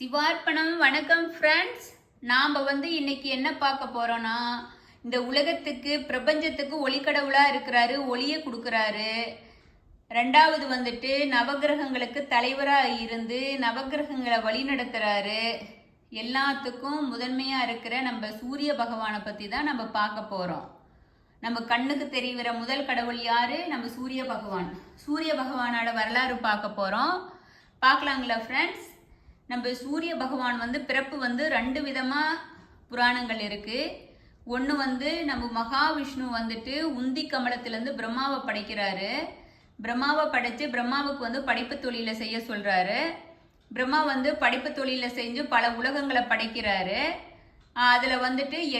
சிவார்ப்பணம். வணக்கம் ஃப்ரெண்ட்ஸ். நாம் இன்னைக்கு என்ன பார்க்க போறோம்னா, இந்த உலகத்துக்கு பிரபஞ்சத்துக்கு ஒளிக்கடவுளா இருக்கிறாரு, ஒளியை கொடுக்குறாரு. ரெண்டாவது நவகிரகங்களுக்கு தலைவராக இருந்து நவகிரகங்களை வழி நடத்துறாரு. எல்லாத்துக்கும் முதன்மையா இருக்கிற நம்ம சூரிய பகவானை பத்தி தான் நம்ம பார்க்க போறோம். நம்ம கண்ணுக்கு தெரிகிற முதல் கடவுள் யாரு? நம்ம சூரிய பகவான். சூரிய பகவானோட வரலாறு பார்க்க போறோம். பார்க்கலாங்களா ஃப்ரெண்ட்ஸ்? நம்ம சூரிய பகவான் பிறப்பு ரெண்டு விதமாக புராணங்கள் இருக்குது. ஒன்று நம்ம மகாவிஷ்ணு உந்தி கமலத்திலேருந்து பிரம்மாவை படைக்கிறாரு. பிரம்மாவை படைத்து பிரம்மாவுக்கு படைப்பு தொழிலை செய்ய சொல்கிறாரு. பிரம்மா படைப்பு தொழிலை செஞ்சு பல உலகங்களை படைக்கிறாரு. அதில்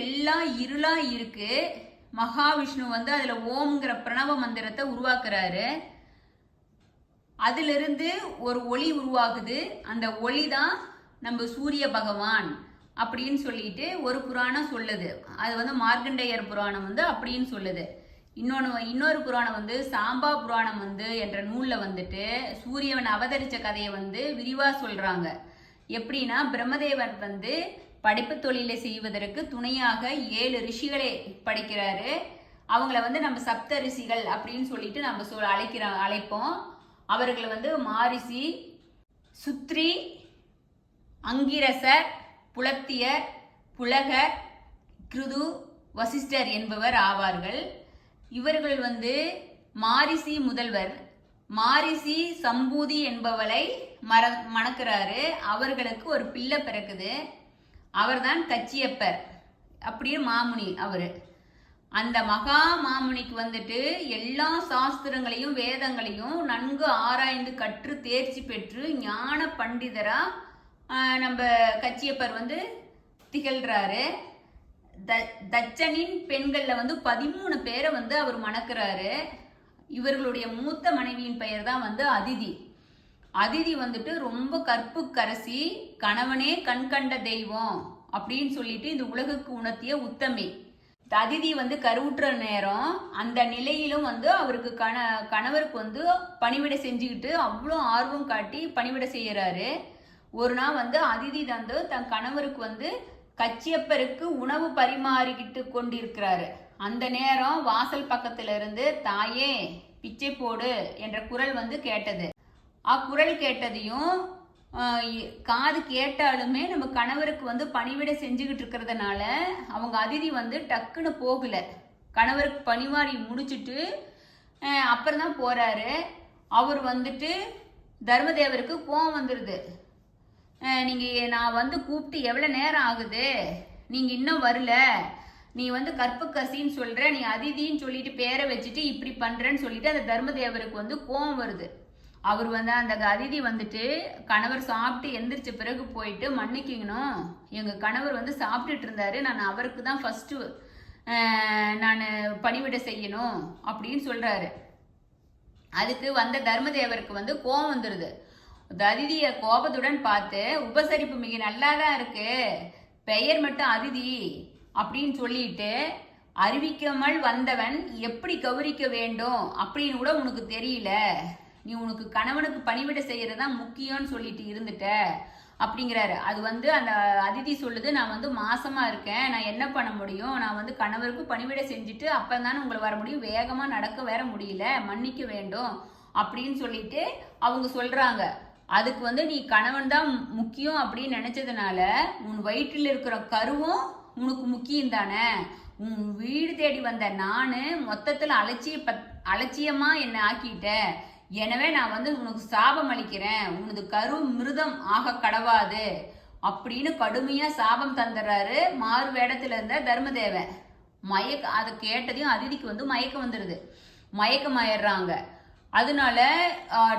எல்லாம் இருளாக இருக்குது. மகாவிஷ்ணு அதில் ஓம்ங்கிற பிரணவ மந்திரத்தை உருவாக்குறாரு. அதிலிருந்து ஒரு ஒளி உருவாகுது. அந்த ஒளி தான் நம்ம சூரிய பகவான் அப்படின்னு சொல்லிட்டு ஒரு புராணம் சொல்லுது. அது மார்க்கண்டேயர் புராணம் அப்படின்னு சொல்லுது. இன்னொரு புராணம் சாம்பா புராணம் என்ற நூலில் சூரியவன் அவதரித்த கதையை விரிவாக சொல்கிறாங்க. எப்படின்னா, பிரம்மதேவர் படைப்பு தொழிலை செய்வதற்கு துணையாக 7 ரிஷிகளை படைக்கிறாரு. அவங்கள நம்ம சப்த ரிஷிகள் அப்படின்னு சொல்லிட்டு நம்ம அழைப்போம். அவர்கள் மாரிசி, சுத்ரி, அங்கிரசர், புலத்தியர், புலகர், கிருது, வசிஷ்டர் என்பவர் ஆவார்கள். இவர்கள் மாரிசி முதல்வர். மாரிசி சம்பூதி என்பவளை மணக்கிறாரு. அவர்களுக்கு ஒரு பிள்ளை பிறக்குது. அவர்தான் கச்சியப்பர், அப்படியே மாமுனி. அவரு அந்த மகா மாமுனிக்கு எல்லா சாஸ்திரங்களையும் வேதங்களையும் நன்கு ஆராய்ந்து கற்று தேர்ச்சி பெற்று ஞான பண்டிதரா நம்ம கச்சியப்பர் திகழ்றாரு. தச்சனின் பெண்கள்ல 13 பேரை அவர் மணக்கிறாரு. இவர்களுடைய மூத்த மனைவியின் பெயர் தான் அதிதி. அதிதி ரொம்ப கற்பு கரசி, கணவனே கண்கண்ட தெய்வம் அப்படின்னு சொல்லிட்டு இந்த உலகுக்கு உணர்த்திய உத்தமி. அதிதி கருவுற்ற நேரம் அந்த நிலையிலும் அவருக்கு கணவருக்கு பணிவிடை செஞ்சுக்கிட்டு அவ்வளோ ஆர்வம் காட்டி பணிவிடை செய்யறாரு. ஒரு நாள் அதிதி தன் கணவருக்கு கச்சியப்பருக்கு உணவு பரிமாறிக்கிட்டு கொண்டிருக்கிறாரு. அந்த நேரம் வாசல் பக்கத்துல இருந்து தாயே பிச்சை போடு என்ற குரல் கேட்டது. அக்குரல் கேட்டதையும் காது கேட்டாலுமே நம்ம கணவருக்கு பணிவிடை செஞ்சுக்கிட்டு இருக்கிறதுனால அவங்க அதிதி டக்குன்னு போகல. கணவருக்கு பணிவாரி முடிச்சுட்டு அப்புறம் தான் போறாரு. அவர் தர்மதேவருக்கு கோவம் வந்துடுது. நீங்க நான் கூப்பிட்டு எவ்வளோ நேரம் ஆகுது, நீங்க இன்னும் வரல, நீ கற்பு கசின்னு சொல்ற, நீ அதிதின்னு சொல்லிட்டு பேரை வச்சுட்டு இப்படி பண்றேன்னு சொல்லிட்டு அந்த தர்மதேவருக்கு கோவம் வருது. அவர் அந்த அதிதி கணவர் சாப்பிட்டு எந்திரிச்ச பிறகு போயிட்டு மன்னிக்கணும், எங்க கணவர் சாப்பிட்டுட்டு இருந்தாரு, நான் அவருக்கு தான் ஃபர்ஸ்ட் நான் பணிவிடை செய்யணும் அப்படின்னு சொல்றாரு. அதுக்கு தர்மதேவருக்கு கோபம் வந்துடுது. அதிதிய கோபத்துடன் பார்த்து, உபசரிப்பு மிக நல்லாதான் இருக்கு, பெயர் மட்டும் அதிதி அப்படின்னு சொல்லிட்டு, அறிவிக்காமல் வந்தவன் எப்படி கௌரிக்க வேண்டும் அப்படின்னு கூட உனக்கு தெரியல, நீ உனக்கு கணவனுக்கு பணிவிடை செய்யறதுதான் முக்கியம்னு சொல்லிட்டு இருந்துட்ட அப்படிங்கிறாரு. அது அந்த அதிதி சொல்லுது, நான் மாசமா இருக்கேன், நான் என்ன பண்ண முடியும், நான் கணவருக்கு பணிவிடை செஞ்சுட்டு அப்பதானே உங்களை வர முடியும், வேகமா நடக்க வேற முடியல, மன்னிக்க வேண்டும் அப்படின்னு சொல்லிட்டு அவங்க சொல்றாங்க. அதுக்கு நீ கணவன் தான் முக்கியம் அப்படின்னு நினைச்சதுனால உன் வயிற்றில் இருக்கிற கருவும் உனக்கு முக்கியம் தானே, உன் வீடு தேடி வந்த நானு மொத்தத்துல அலட்சியமா என்ன ஆக்கிட்ட, எனவே நான் உனக்கு சாபம் அளிக்கிறேன், உனது கரு மிருதம் ஆக கடவாது அப்படின்னு கடுமையா சாபம் தந்துடுறாரு மாறு வேடத்துல இருந்த தர்மதேவன். அதை கேட்டதையும் அதிதிக்கு மயக்கம் வந்துடுது. மயக்கமாயிடுறாங்க. அதனால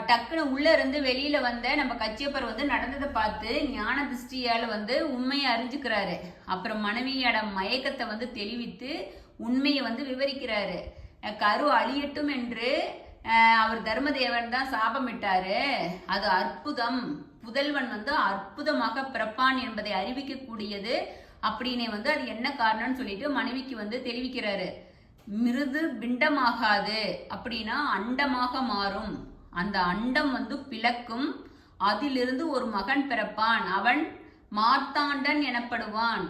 டக்குன்னு உள்ள இருந்து வெளியில நம்ம கச்சியப்பர் நடந்ததை பார்த்து ஞான திருஷ்டியால உண்மையை அறிஞ்சுக்கிறாரு. அப்புறம் மனைவியோட மயக்கத்தை தெளிவித்து உண்மையை விவரிக்கிறாரு. கரு அழியட்டும் என்று அவர் தர்மதேவன் தான் சாபமிட்டாரு, அது அற்புதம், புதல்வன் அற்புதமாக பிறப்பான் என்பதை அறிவிக்கக்கூடியது அப்படின்னு அது என்ன காரணம்னு சொல்லிட்டு மனைவிக்கு தெரிவிக்கிறாரு. மிருது பிண்டமாகாது அப்படின்னா அண்டமாக மாறும், அந்த அண்டம் பிளக்கும், அதிலிருந்து ஒரு மகன் பிறப்பான், அவன் மார்த்தாண்டன் எனப்படுவான்,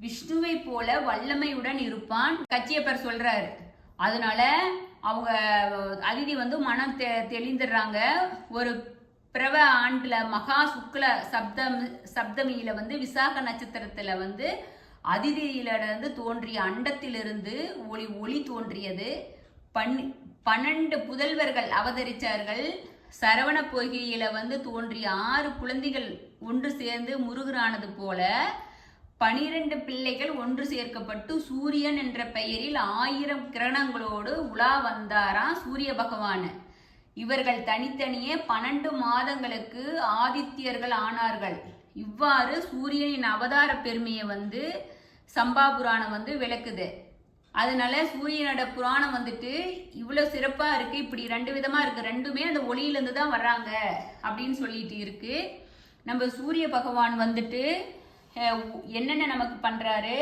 விஷ்ணுவை போல வல்லமையுடன் இருப்பான் கச்சியப்பர் சொல்றாரு. அதனால அவங்க அதிதி வந்து மனம் தெளிந்துடுறாங்க. ஒரு பிரவ ஆண்டுல மகா சுக்ல சப்தமியில வந்து விசாக நட்சத்திரத்துல வந்து அதிதியிலிருந்து தோன்றிய அண்டத்திலிருந்து ஒளி தோன்றியது. 12 புதல்வர்கள் அவதரிச்சார்கள். சரவண பொய்கையில வந்து தோன்றிய 6 குழந்தைகள் ஒன்று சேர்ந்து முருகரானது போல 12 பிள்ளைகள் ஒன்று சேர்க்கப்பட்டு சூரியன் என்ற பெயரில் 1000 கிரணங்களோடு உலா வந்தாராம் சூரிய பகவான். இவர்கள் தனித்தனியே 12 மாதங்களுக்கு ஆதித்யர்கள் ஆனார்கள். இவ்வாறு சூரியனின் அவதார பெருமையை வந்து சம்பா புராணம் வந்து விளக்குது. அதனால சூரியனோட புராணம் வந்துட்டு இவ்வளவு சிறப்பா இருக்கு. இப்படி 2 விதமா இருக்கு, ரெண்டுமே அந்த ஒளியிலிருந்து தான் வர்றாங்க அப்படின்னு சொல்லிட்டு இருக்கு. நம்ம சூரிய பகவான் வந்துட்டு என்னென்ன நமக்கு பண்றாரு,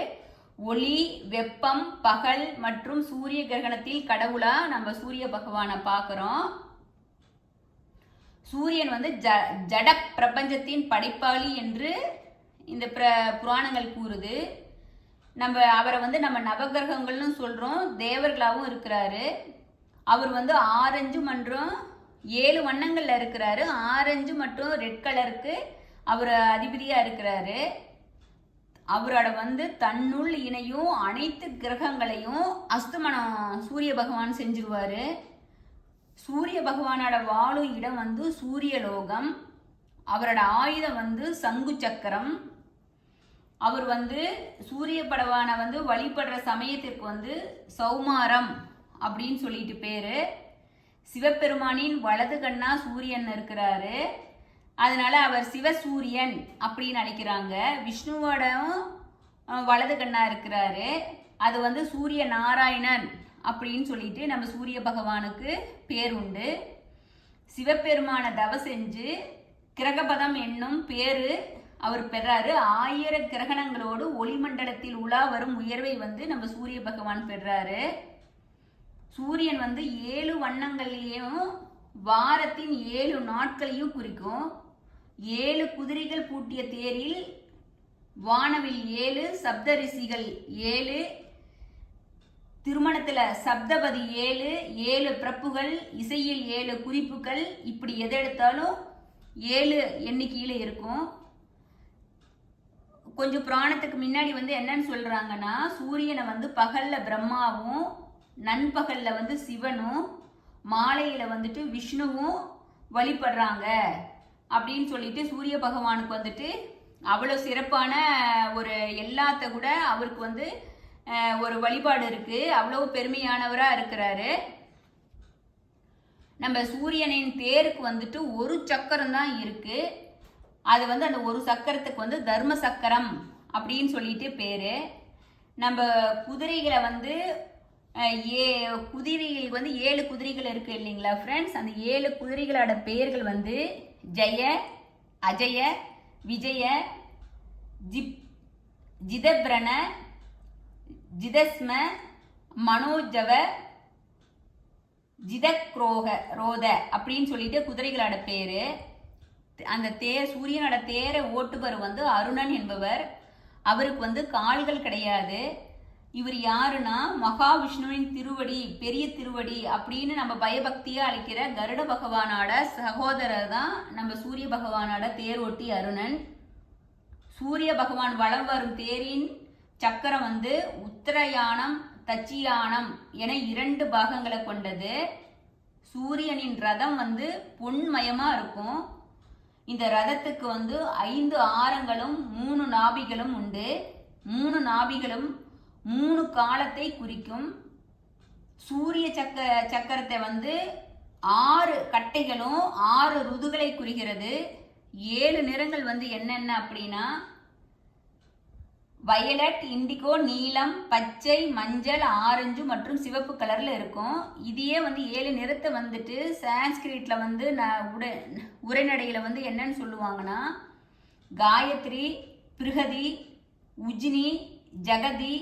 ஒளி, வெப்பம், பகல் மற்றும் சூரிய கிரகணத்தில் கடவுளா நம்ம சூரிய பகவானை பார்க்கிறோம். சூரியன் வந்து ஜட பிரபஞ்சத்தின் படைப்பாளி என்று இந்த புராணங்கள் கூறுது. நம்ம அவரை வந்து நம்ம நவகிரகங்கள்னு சொல்றோம், தேவர்களாகவும் இருக்கிறாரு. அவர் வந்து ஆரஞ்சு மற்றும் 7 வண்ணங்கள்ல இருக்கிறாரு. ஆரஞ்சு மற்றும் ரெட் கலருக்கு அவர் அதிபதியா இருக்கிறாரு. அவரோட வந்து தன்னுள் இணையும் அனைத்து கிரகங்களையும் அஸ்தமனம் சூரிய பகவான் செஞ்சிருவாரு. சூரிய பகவானோட வாழும் இடம் வந்து சூரியலோகம். அவரோட ஆயுதம் வந்து சங்கு சக்கரம். அவர் வந்து சூரிய பகவானை வந்து வழிபடுற சமயத்திற்கு வந்து சௌமாரம் அப்படின்னு சொல்லிட்டு பேரு. சிவபெருமானின் வலது கண்ணா சூரியன் இருக்கிறாரு. அதனால அவர் சிவசூரியன் அப்படின்னு அழைக்கிறாங்க. விஷ்ணுவோட வலது கண்ணா இருக்கிறாரு. அது வந்து சூரிய நாராயணன் அப்படின்னு சொல்லிட்டு நம்ம சூரிய பகவானுக்கு பேர் உண்டு. சிவபெருமான தவ செஞ்சு கிரகபதம் என்னும் பேரு அவர் பெறாரு. 1000 கிரகணங்களோடு ஒளிமண்டலத்தில் உலா வரும் உயர்வை வந்து நம்ம சூரிய பகவான் பெறாரு. சூரியன் வந்து 7 வண்ணங்களையும் வாரத்தின் 7 நாட்களையும் குறிக்கும். 7 குதிரைகள் பூட்டிய தேரில் வானவில் 7, சப்த ரிஷிகள் 7, திருமணத்துல சப்தபதி 7, 7 பிரப்புகள், இசையில் 7 குறிப்புகள், இப்படி எதை எடுத்தாலும் 7 எண்ணிக்கையில இருக்கும். கொஞ்சம் புராணத்துக்கு முன்னாடி வந்து என்னன்னு சொல்றாங்கன்னா, சூரியனை வந்து பகல்ல பிரம்மாவும், நண்பகல்ல வந்து சிவனும், மாலையில வந்துட்டு விஷ்ணுவும் வழிபடுறாங்க அப்படின்னு சொல்லிட்டு சூரிய பகவானுக்கு வந்துட்டு அவ்வளவு சிறப்பான ஒரு எல்லாத்த கூட அவருக்கு வந்து ஒரு வழிபாடு இருக்கு. அவ்வளவு பெருமையானவரா இருக்கிறாரு. நம்ம சூரியனின் தேருக்கு வந்துட்டு ஒரு சக்கரம் தான் இருக்கு. அது வந்து அந்த ஒரு சக்கரத்துக்கு வந்து தர்ம சக்கரம் அப்படின்னு சொல்லிட்டு பேரு. நம்ம குதிரைகளை வந்து குதிரைகளுக்கு வந்து 7 குதிரைகள் இருக்கு இல்லைங்களா ஃப்ரெண்ட்ஸ். அந்த 7 குதிரைகளோட பெயர்கள் வந்து ஜெய, அஜய, விஜய, ஜிதப்ரண, ஜிதஸ்ம, மனோஜவ, ரோத அப்படின்னு சொல்லிட்டு குதிரைகளோட பேரு. அந்த சூரியனோட தேரை ஓட்டுபவர் வந்து அருணன் என்பவர். அவருக்கு வந்து கால்கள் கிடையாது. இவர் யாருன்னா மகாவிஷ்ணுவின் திருவடி, பெரிய திருவடி அப்படின்னு நம்ம பயபக்தியா அழைக்கிற கருட பகவானோட சகோதரர் தான் நம்ம சூரிய பகவானோட தேர் ஓட்டி அருணன். சூரிய பகவான் வலம் வரும் தேரின் சக்கரம் வந்து உத்தரயானம், தச்சியானம் என 2 பாகங்களை கொண்டது. சூரியனின் ரதம் வந்து பொன்மயமா இருக்கும். இந்த ரதத்துக்கு வந்து 5 ஆரங்களும் 3 நாபிகளும் உண்டு. 3 நாபிகளும் 3 காலத்தை குறிக்கும். சூரிய சக்கரத்தை வந்து 6 கட்டைகளும் 6 ருதுகளை குறிக்கிறது. 7 நிறங்கள் வந்து என்னென்ன அப்படின்னா வயலட், இண்டிகோ, நீலம், பச்சை, மஞ்சள், ஆரஞ்சு மற்றும் சிவப்பு கலர்ல இருக்கும். இதையே வந்து 7 நிறத்தை வந்துட்டு சான்ஸ்கிரிட்ல வந்து உரைநடையில வந்து என்னன்னு சொல்லுவாங்கன்னா காயத்ரி, பிருகதி, உஜ்னி, ஜகதி,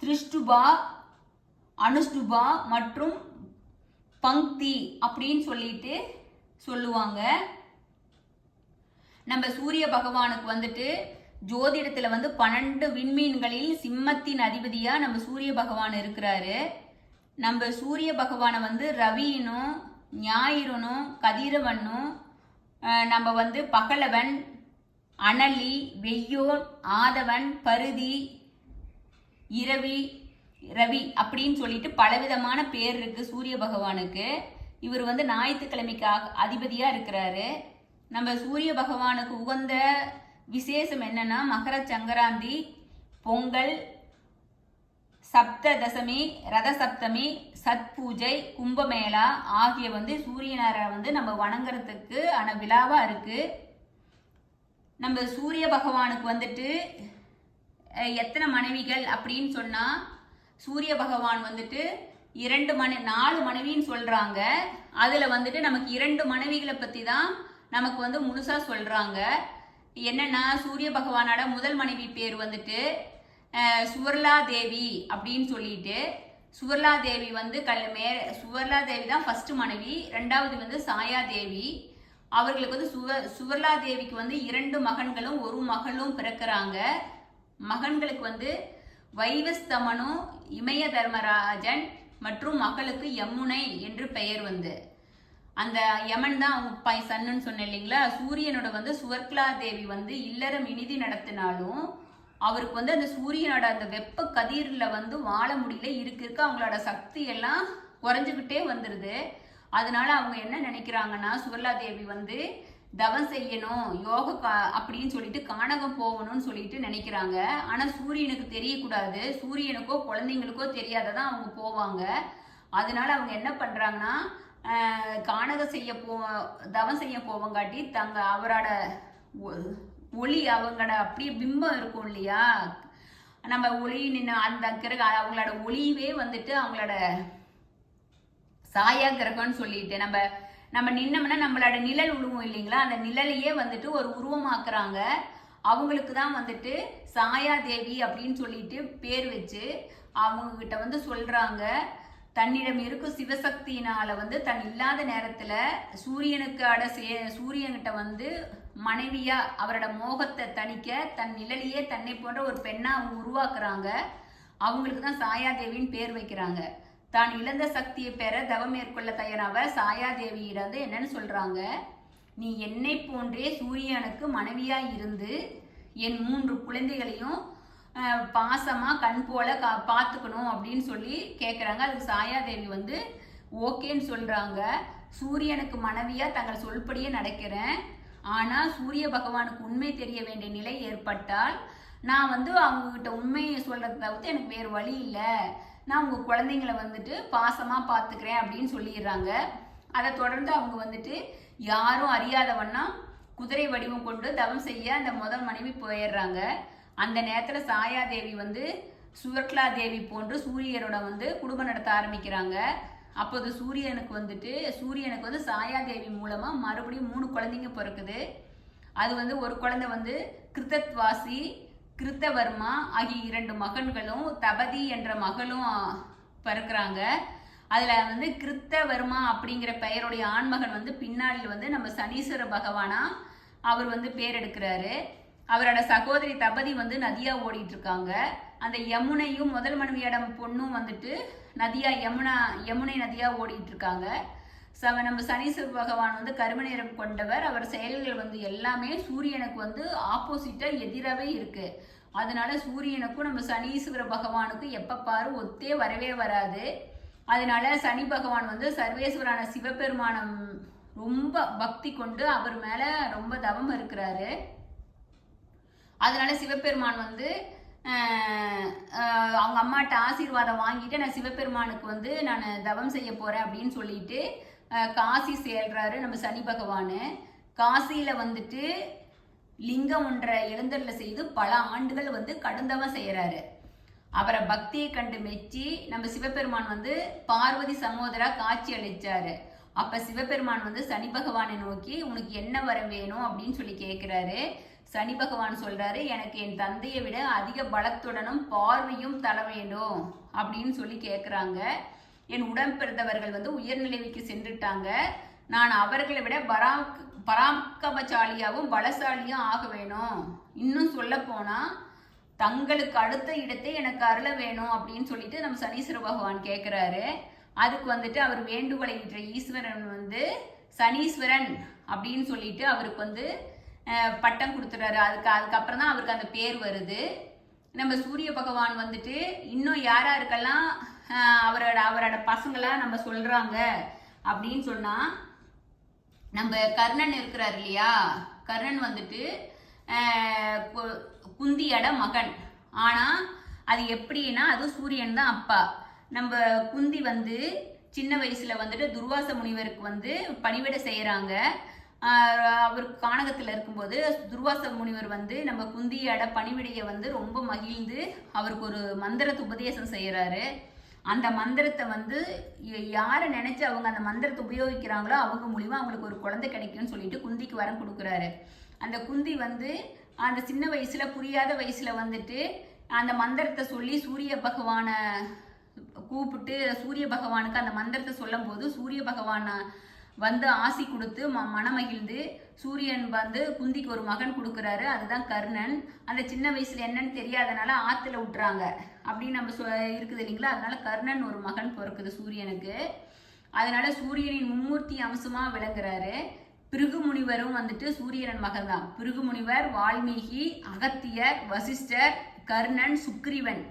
திருஷ்டுபா, அனுஷ்டுபா மற்றும் பங்க்தி அப்படின்னு சொல்லிட்டு சொல்லுவாங்க. நம்ம சூரிய பகவானுக்கு வந்துட்டு ஜோதிடத்துல வந்து 12 விண்மீன்களில் சிம்மத்தின் அதிபதியா நம்ம சூரிய பகவான் இருக்கிறாரு. நம்ம சூரிய பகவானை வந்து ரவினும் ஞாயிறுனும் கதிரவனும் நம்ம வந்து பகலவன், அனலி, வெய்யோன், ஆதவன், பருதி, ரவி அப்படின்னு சொல்லிட்டு பலவிதமான பேர் இருக்கு சூரிய பகவானுக்கு. இவர் வந்து ஞாயிற்றுக்கிழமைக்கு அதிபதியா இருக்கிறாரு. நம்ம சூரிய பகவானுக்கு உகந்த விசேஷம் என்னன்னா மகர சங்கராந்தி, பொங்கல், சப்ததசமி, ரத சப்தமி, சத் பூஜை, கும்பமேளா ஆகிய வந்து சூரியனரை வந்து நம்ம வணங்குறதுக்கு ஆன விழாவா இருக்கு. நம்ம சூரிய பகவானுக்கு வந்துட்டு எத்தனை மனைவிகள் அப்படின்னு சொன்னா சூரிய பகவான் வந்துட்டு 4 மனைவின்னு சொல்றாங்க. அதுல வந்துட்டு நமக்கு 2 மனைவிகளை பத்தி தான் நமக்கு வந்து முழுசா சொல்றாங்க. என்னன்னா சூரிய பகவானோட முதல் மனைவி பேர் வந்துட்டு சுவர்லா தேவி அப்படின்னு சொல்லிட்டு, சுவர்லா தேவி வந்து சுவர்லா தேவி தான் ஃபர்ஸ்ட் மனைவி. 2வது வந்து சாயா தேவி. அவர்களுக்கு வந்து சுவர்லா தேவிக்கு வந்து 2 மகன்களும் 1 மகளும் பிறக்கிறாங்க. மகன்களுக்கு வந்து வைவஸ்தமனு, இமய தர்மராஜன் மற்றும் மகளுக்கு யமுனை என்று பெயர் வந்து. அந்த யமன் தான் அவங்க சன்னுன்னு சொன்னேன் இல்லைங்களா. சூரியனோட வந்து சுவர்கலா தேவி வந்து இல்லறம் இனிதி நடத்தினாலும் அவருக்கு வந்து அந்த சூரியனோட அந்த வெப்ப கதிரில் வந்து வாழ முடியல. இருக்க அவங்களோட சக்தி எல்லாம் குறைஞ்சுக்கிட்டே வந்துடுது. அதனால அவங்க என்ன நினைக்கிறாங்கன்னா சுவர்லா தேவி வந்து தவம் செய்யணும், யோக அப்படின்னு சொல்லிட்டு கானகம் போகணும்னு சொல்லிட்டு நினைக்கிறாங்க. ஆனா சூரியனுக்கு தெரியக்கூடாது, சூரியனுக்கோ குழந்தைங்களுக்கோ தெரியாததான் அவங்க போவாங்க. அதனால அவங்க என்ன பண்றாங்கன்னா கானகம் தவம் செய்ய போவங்காட்டி அவரோட ஒளி அவங்களோட அப்படியே பிம்பம் இருக்கும் இல்லையா, நம்ம ஒளி நின்று அந்த அவங்களோட ஒளியவே வந்துட்டு அவங்களோட சாயா கிரகம்னு சொல்லிட்டு நம்ம நின்னோம்னா நம்மளோட நிழல் உருவம் இல்லைங்களா, அந்த நிழலையே வந்துட்டு ஒரு உருவமாக்குறாங்க. அவங்களுக்கு தான் வந்துட்டு சாயா தேவி அப்படின்னு சொல்லிட்டு பேர் வச்சு அவங்க கிட்ட வந்து சொல்றாங்க, தன்னிடம் இருக்கும் சிவசக்தியினால வந்து தன் இல்லாத நேரத்துல சூரியன்கிட்ட வந்து மனைவியா அவரோட மோகத்தை தணிக்க தன் நிழலையே தன்னை போன்ற ஒரு பெண்ணா அவங்க உருவாக்குறாங்க. அவங்களுக்கு தான் சாயா தேவின்னு பேர் வைக்கிறாங்க. தான் இழந்த சக்தியை பெற தவம் மேற்கொள்ள தயாராக சாயாதேவியிடம் என்னன்னு சொல்றாங்க, நீ என்னை போன்றே சூரியனுக்கு மனைவியா இருந்து என் 3 குழந்தைகளையும் பாசமா கண் போல பார்த்துக்கணும் அப்படின்னு சொல்லி கேட்குறாங்க. அதுக்கு சாயாதேவி வந்து ஓகேன்னு சொல்றாங்க. சூரியனுக்கு மனைவியா தங்கள் சொல்படியே நடக்கிறேன், ஆனா சூரிய பகவானுக்கு உண்மை தெரிய வேண்டிய நிலை ஏற்பட்டால் நான் வந்து அவங்க கிட்ட உண்மையை சொல்றதை தவிர்த்து எனக்கு வேறு வழி இல்லை, நான் உங்க குழந்தைங்களை வந்துட்டு பாசமா பார்த்துக்கிறேன் அப்படின்னு சொல்லிடுறாங்க. அதை தொடர்ந்து அவங்க வந்துட்டு யாரும் அறியாதவண்ணா குதிரை வடிவம் கொண்டு தவம் செய்ய அந்த முதல் மனைவி போயிடுறாங்க. அந்த நேரத்தில் சாயாதேவி வந்து சுவர்கலா தேவி போன்று சூரியனோட வந்து குடும்பம் நடத்த ஆரம்பிக்கிறாங்க. அப்போது சூரியனுக்கு வந்து சாயாதேவி மூலமா மறுபடியும் 3 குழந்தைங்க பிறக்குது. அது வந்து ஒரு குழந்தை வந்து கிருத்தத்வாசி, கிருத்தவர்மா ஆகிய 2 மகன்களும் தபதி என்ற மகளும் பிறக்கிறாங்க. அதுல வந்து கிருத்தவர்மா அப்படிங்கிற பெயருடைய ஆண்மகன் வந்து பின்னாடி வந்து நம்ம சனீஸ்வர பகவானா அவர் வந்து பேர் எடுக்கிறாரு. அவரோட சகோதரி தபதி வந்து நதியா ஓடிட்டு இருக்காங்க. அந்த யமுனையும் முதல் மனைவியோட பொண்ணும் வந்துட்டு யமுனை நதியா ஓடிட்டு இருக்காங்க. நம்ம சனீஸ்வர பகவான் வந்து கரும நிறம் கொண்டவர். அவர் செயல்கள் வந்து எல்லாமே சூரியனுக்கு வந்து ஆப்போசிட்டா எதிராகவே இருக்கு. அதனால சூரியனுக்கும் நம்ம சனீஸ்வர பகவானுக்கும் எப்ப பாரு ஒத்தே வரவே வராது. அதனால சனி பகவான் வந்து சர்வேஸ்வரான சிவபெருமானம் ரொம்ப பக்தி கொண்டு அவர் மேல ரொம்ப தவம் இருக்கிறாரு. அதனால சிவபெருமான் வந்து அவங்க அம்மாட்ட ஆசீர்வாதம் வாங்கிட்டு நான் சிவபெருமானுக்கு வந்து நான் தவம் செய்ய போறேன் அப்படின்னு சொல்லிட்டு காசி சேர்றாரு நம்ம சனி பகவானு. காசியில வந்துட்டு லிங்கம் ஒன்றை எழுந்தருள செய்து பல ஆண்டுகள் வந்து கடுந்தவம் செய்யறாரு. அவரை பக்தியை கண்டு மெச்சி நம்ம சிவபெருமான் வந்து பார்வதி சகோதரா காட்சி அளிச்சாரு. அப்ப சிவபெருமான் வந்து சனி பகவானை நோக்கி உனக்கு என்ன வரம் வேணும் அப்படின்னு சொல்லி கேட்கிறாரு. சனி பகவான் சொல்றாரு, எனக்கு என் தந்தையை விட அதிக பலத்துடனும் பார்வையும் தர வேண்டும் அப்படின்னு சொல்லி கேட்குறாங்க. என் உடன் பிறந்தவர்கள் வந்து உயர்நிலைக்கு சென்றுட்டாங்க, நான் அவர்களை விட பராக்கிரமசாலியாகவும் பலசாலியும் ஆக வேணும். இன்னும் சொல்ல போனா தங்களுக்கு அடுத்த இடத்தை எனக்கு அருள வேணும் அப்படின்னு சொல்லிட்டு நம்ம சனீஸ்வர பகவான் கேட்குறாரு. அதுக்கு வந்துட்டு அவர் வேண்டுகோளை இட்ட ஈஸ்வரன் வந்து சனீஸ்வரன் அப்படின்னு சொல்லிட்டு அவருக்கு வந்து பட்டம் கொடுத்துறாரு. அதுக்கப்புறம் தான் அவருக்கு அந்த பேர் வருது. நம்ம சூரிய பகவான் வந்துட்டு இன்னும் யாருக்கெல்லாம் அவரோட பசங்களா நம்ம சொல்றாங்க அப்படின்னு சொன்னா, நம்ம கர்ணன் இருக்கிறார் இல்லையா, கர்ணன் வந்துட்டு குந்தியோட மகன். ஆனா அது எப்படின்னா அது சூரியன் தான் அப்பா. நம்ம குந்தி வந்து சின்ன வயசுல வந்துட்டு துர்வாச முனிவருக்கு வந்து பணிவிடை செய்யறாங்க. அவருக்கு கானகத்தில் இருக்கும்போது துர்வாச முனிவர் வந்து நம்ம குந்தியோட பணிவிடையை வந்து ரொம்ப மகிழ்ந்து அவருக்கு ஒரு மந்திரத்தை உபதேசம் செய்யறாரு. அந்த மந்திரத்தை வந்து யாரை நினைச்சு அவங்க அந்த மந்திரத்தை உபயோகிக்கிறாங்களோ அவங்க மூலியமா அவங்களுக்கு ஒரு குழந்தை கிடைக்கும்னு சொல்லிட்டு குந்திக்கு வரம் கொடுக்குறாரு. அந்த குந்தி வந்து அந்த சின்ன வயசுல புரியாத வயசுல வந்துட்டு அந்த மந்திரத்தை சொல்லி சூரிய பகவானை கூப்பிட்டு சூரிய பகவானுக்கு அந்த மந்திரத்தை சொல்லும் போது சூரிய பகவானை வந்து ஆசி கொடுத்து மனமகிழ்ந்து சூரியன் வந்து குந்திக்கு ஒரு மகன் கொடுக்குறாரு. அதுதான் கர்ணன். அந்த சின்ன வயசுல என்னன்னு தெரியாதனால ஆத்துல விட்டுறாங்க அப்படின்னு நம்ம இருக்குது இல்லைங்களா. அதனால கர்ணன் ஒரு மகன் பிறக்குது சூரியனுக்கு. அதனால சூரியனின் மும்மூர்த்தி அம்சமா விளங்குறாரு. பிருகு முனிவரும் வந்துட்டு சூரியனின் மகன் தான். பிருகு முனிவர், வால்மீகி, அகத்தியர், வசிஷ்டர், கர்ணன், சுக்ரீவன்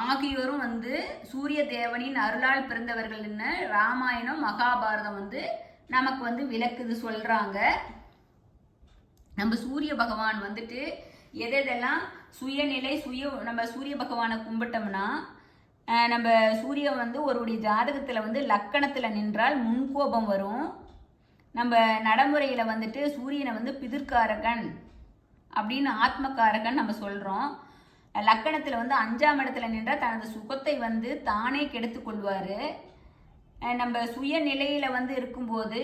ஆகியோரும் வந்து சூரிய தேவனின் அருளால் பிறந்தவர்கள்னு ராமாயணம் மகாபாரதம் வந்து நமக்கு வந்து விளக்குது சொல்றாங்க. நம்ம சூரிய பகவான் வந்துட்டு எதெல்லாம் சுயநிலை நம்ம சூரிய பகவானை கும்பிட்டோம்னா, நம்ம சூரியன் வந்து ஒருவருடைய ஜாதகத்துல வந்து லக்கணத்துல நின்றால் முன்கோபம் வரும். நம்ம நடைமுறையில வந்துட்டு சூரியனை வந்து பிதிர்காரகன் அப்படின்னு ஆத்மகாரகன் நம்ம சொல்றோம். லக்கணத்துல வந்து 5ஆம் இடத்துல நின்றால் தனது சுகத்தை வந்து தானே கெடுத்து கொள்வாரு. நம்ம சுயநிலையில வந்து இருக்கும்போது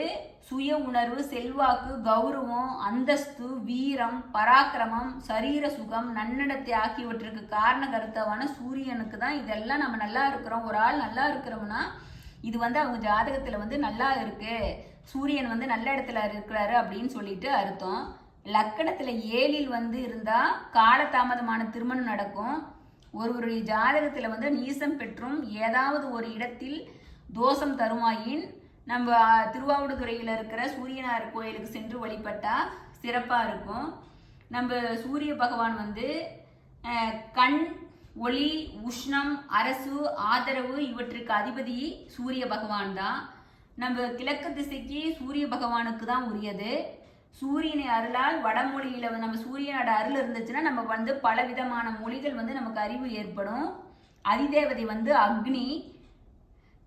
சுய உணர்வு, செல்வாக்கு, கௌரவம், அந்தஸ்து, வீரம், பராக்கிரமம், சரீர சுகம், நன்னடத்தை ஆகியவற்றுக்கு காரண கருத்தவான சூரியனுக்கு தான் இதெல்லாம் நம்ம நல்லா இருக்கிறோம். ஒரு ஆள் நல்லா இருக்கிறோம்னா இது வந்து அவங்க ஜாதகத்துல வந்து நல்லா இருக்கு, சூரியன் வந்து நல்ல இடத்துல இருக்கிறாரு அப்படின்னு சொல்லிட்டு அர்த்தம். லக்கணத்துல 7ல் வந்து இருந்தா காலதாமதமான திருமணம் நடக்கும். ஒருவருடைய ஜாதகத்துல வந்து நீசம் பெற்றும் ஏதாவது ஒரு இடத்தில் தோஷம் தருமாயின் நம்ம திருவாவடுதுறையில் இருக்கிற சூரியனார் கோயிலுக்கு சென்று வழிபட்டா சிறப்பா இருக்கும். நம்ம சூரிய பகவான் வந்து கண், ஒளி, உஷ்ணம், அரசு, ஆதரவு இவற்றுக்கு அதிபதி சூரிய பகவான் தான். நம்ம கிழக்கு திசைக்கு சூரிய பகவானுக்கு தான் உரியது. சூரியனை அருளால் வடமொழியில நம்ம சூரியனோட அருள் இருந்துச்சுன்னா நம்ம வந்து பல விதமான மொழிகள் வந்து நமக்கு அறிவு ஏற்படும். அதிதேவதை வந்து அக்னி,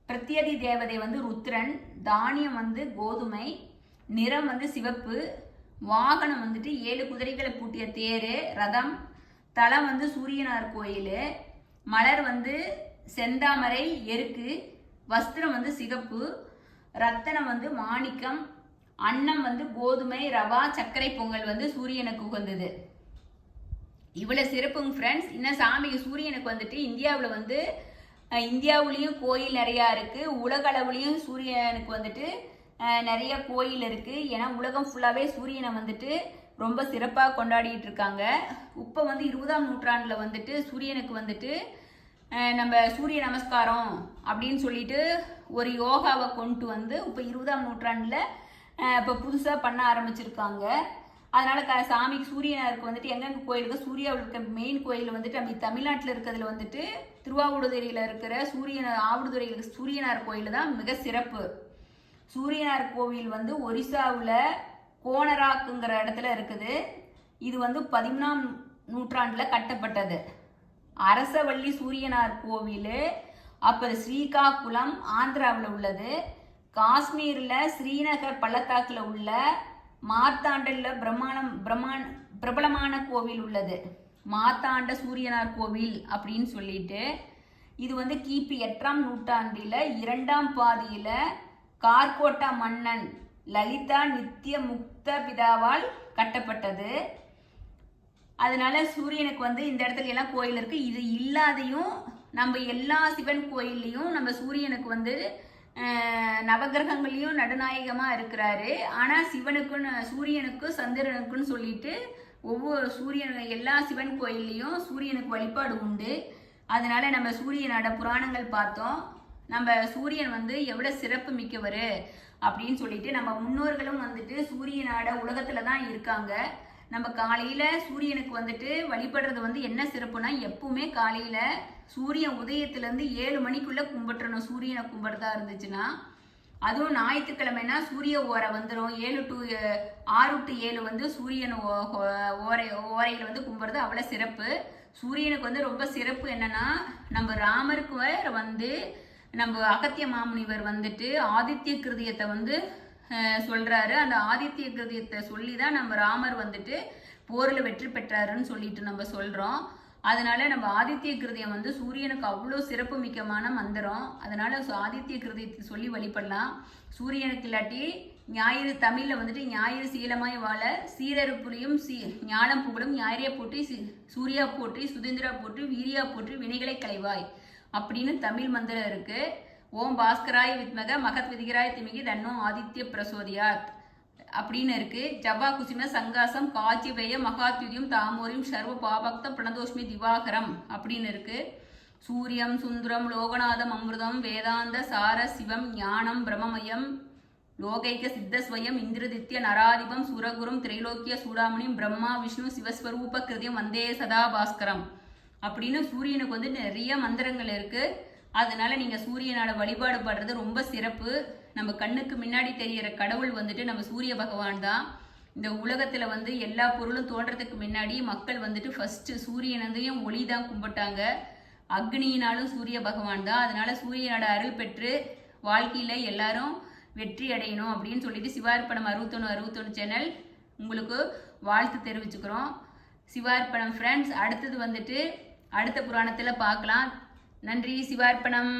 பிரத்யதி தேவதை வந்து ருத்ரன், தானியம் வந்து கோதுமை, நிறம் வந்து சிவப்பு, வாகனம் வந்துட்டு 7 குதிரைகளை பூட்டிய தேரு, ரதம், தலம் வந்து சூரியனார் கோயில், மலர் வந்து செந்தாமரை, எருக்கு, வஸ்திரம் வந்து சிகப்பு, ரத்தனம் வந்து மாணிக்கம், அன்னம் வந்து கோதுமை, ரவா, சர்க்கரை பொங்கல் வந்து சூரியனுக்கு உகந்தது. இவ்வளவு சிறப்புங்க ஃப்ரெண்ட்ஸ். இன்னும் சாமிக்கு சூரியனுக்கு வந்துட்டு இந்தியாவிலையும் கோயில் நிறையா இருக்கு. உலக அளவுலையும் சூரியனுக்கு வந்துட்டு நிறைய கோயில் இருக்கு. ஏன்னா உலகம் ஃபுல்லாவே சூரியனை வந்துட்டு ரொம்ப சிறப்பாக கொண்டாடிட்டு இருக்காங்க. இப்போ வந்து 20ஆம் நூற்றாண்டுல வந்துட்டு சூரியனுக்கு வந்துட்டு நம்ம சூரிய நமஸ்காரம் அப்படின்னு சொல்லிட்டு ஒரு யோகாவை கொண்டு வந்து இப்போ 20ஆம் நூற்றாண்டுல இப்போ புதுசாக பண்ண ஆரம்பிச்சிருக்காங்க. அதனால சாமிக்கு சூரியனாருக்கு வந்துட்டு எங்கெங்க கோயிலுக்கு சூர்யாவில் இருக்க மெயின் கோயில் வந்துட்டு நம்ம தமிழ்நாட்டில் இருக்கிறதுல வந்துட்டு திருவாவடுதுறையில் இருக்கிற ஆவடுதுறையில் சூரியனார் கோயில் தான் மிக சிறப்பு. சூரியனார் கோவில் வந்து ஒரிசாவில் கோனராக்குங்கிற இடத்துல இருக்குது. இது வந்து 13ஆம் நூற்றாண்டுல கட்டப்பட்டது. அரசவள்ளி சூரியனார் கோவில் அப்புறம் ஸ்ரீகாகுளம் ஆந்திராவில் உள்ளது. காஷ்மீர்ல ஸ்ரீநகர் பள்ளத்தாக்குல உள்ள மார்த்தாண்டல்ல பிரபலமான கோவில் உள்ளது. மார்த்தாண்ட சூரியனார் கோவில் அப்படின்னு சொல்லிட்டு இது வந்து கிபி 8ஆம் நூற்றாண்டில 2ஆம் பாதியில கார்கோட்டா மன்னன் லலிதா நித்திய முக்த பிதாவால் கட்டப்பட்டது. அதனால சூரியனுக்கு வந்து இந்த இடத்துல எல்லாம் கோயில் இருக்கு. இது இல்லாதையும் நம்ம எல்லா சிவன் கோயில்லையும் நம்ம சூரியனுக்கு வந்து நவகிரகங்களையும் நடுநாயகமா இருக்கிறாரு. ஆனா சிவனுக்கும் சூரியனுக்கும் சந்திரனுக்குன்னு சொல்லிட்டு ஒவ்வொரு சூரியன் எல்லா சிவன் கோயில்லையும் சூரியனுக்கு வழிபாடு உண்டு. அதனால நம்ம சூரியனோட புராணங்கள் பார்த்தோம். நம்ம சூரியன் வந்து எவ்வளவு சிறப்பு மிக்கவர் அப்படின்னு சொல்லிட்டு நம்ம முன்னோர்களும் வந்துட்டு சூரியனோட உலகத்துல தான் இருக்காங்க. நம்ம காலையில சூரியனுக்கு வந்துட்டு வழிபடுறது வந்து என்ன சிறப்புனா, எப்பவுமே காலையில சூரியன் உதயத்துல இருந்து 7 மணிக்குள்ள கும்பிட்டுறணும். சூரியனை கும்பிடுறதா இருந்துச்சுன்னா, அதுவும் ஞாயிற்றுக்கிழமைனா சூரிய ஓரை வந்துடும். 6 to 7 வந்து சூரியன் ஓரையில வந்து கும்பிடுறது அவ்வளவு சிறப்பு. சூரியனுக்கு வந்து ரொம்ப சிறப்பு என்னன்னா, நம்ம ராமருக்கு வந்து நம்ம அகத்திய மாமுனிவர் வந்துட்டு ஆதித்ய கிருதியத்தை வந்து சொல்றாரு. அந்த ஆதித்ய கிருதியத்தை சொல்லி தான் நம்ம ராமர் வந்துட்டு போரில் வெற்றி பெற்றாருன்னு சொல்லிட்டு நம்ம சொல்றோம். அதனால நம்ம ஆதித்ய கிருதியம் வந்து சூரியனுக்கு அவ்வளோ சிறப்பு மிக்கமான மந்திரம். அதனால ஆதித்ய கிருதியத்தை சொல்லி வழிபடலாம். சூரியனுக்கு இல்லாட்டி ஞாயிறு தமிழ்ல வந்துட்டு ஞாயிறு சீலமாய் வாழ சீரரு புரியும் ஞானம் புகழும் ஞாயிறிய போற்றி சூர்யா போற்றி சுதந்திரா போற்றி வீரியா போற்றி வினைகளை களைவாய் அப்படின்னு தமிழ் மந்திரம் இருக்கு. ஓம் பாஸ்கராய் வித்மக மகத் விதிகராய் திமிகி தன்னோ ஆதித்ய பிரசோதியாத் அப்படின்னு இருக்கு. ஜபா குசிம சங்காசம் காட்சிபய மகாத்யுதியம் தாமோரியம் சர்வ பாபக்த பிரணதோஷ்மி திவாகரம் அப்படின்னு இருக்கு. சூரியம் சுந்தரம் லோகநாதம் அமிர்தம் வேதாந்த சார சிவம் ஞானம் பிரம்மமயம் லோகைக சித்தஸ்வயம் இந்திரதித்ய நராதிபம் சுரகுரும் திரைலோக்கிய சூடாமணியும் பிரம்மா விஷ்ணு சிவஸ்வரூப கிருதியம் வந்தே சதா பாஸ்கரம் அப்படின்னு சூரியனுக்கு வந்து நிறைய மந்திரங்கள் இருக்கு. அதனால நீங்க சூரியனோட வழிபாடு படுறது ரொம்ப சிறப்பு. நம்ம கண்ணுக்கு முன்னாடி தெரிகிற கடவுள் வந்துட்டு நம்ம சூரிய பகவான் தான். இந்த உலகத்துல வந்து எல்லா பொருளும் தோன்றதுக்கு முன்னாடி மக்கள் வந்துட்டு ஃபர்ஸ்ட் சூரியனையும் ஒளி தான் கும்பிட்டாங்க. அக்னியினாலும் சூரிய பகவான் தான். அதனால சூரியனோட அருள் பெற்று வாழ்க்கையில எல்லாரும் வெற்றி அடையணும் அப்படின்னு சொல்லிட்டு சிவார்ப்பணம் 61 சேனல் உங்களுக்கு வாழ்த்து தெரிவிச்சுக்கிறோம். சிவார்ப்பணம் ஃப்ரெண்ட்ஸ், அடுத்தது வந்துட்டு அடுத்த புராணத்துல பார்க்கலாம். நன்றி. சிவார்ப்பணம்.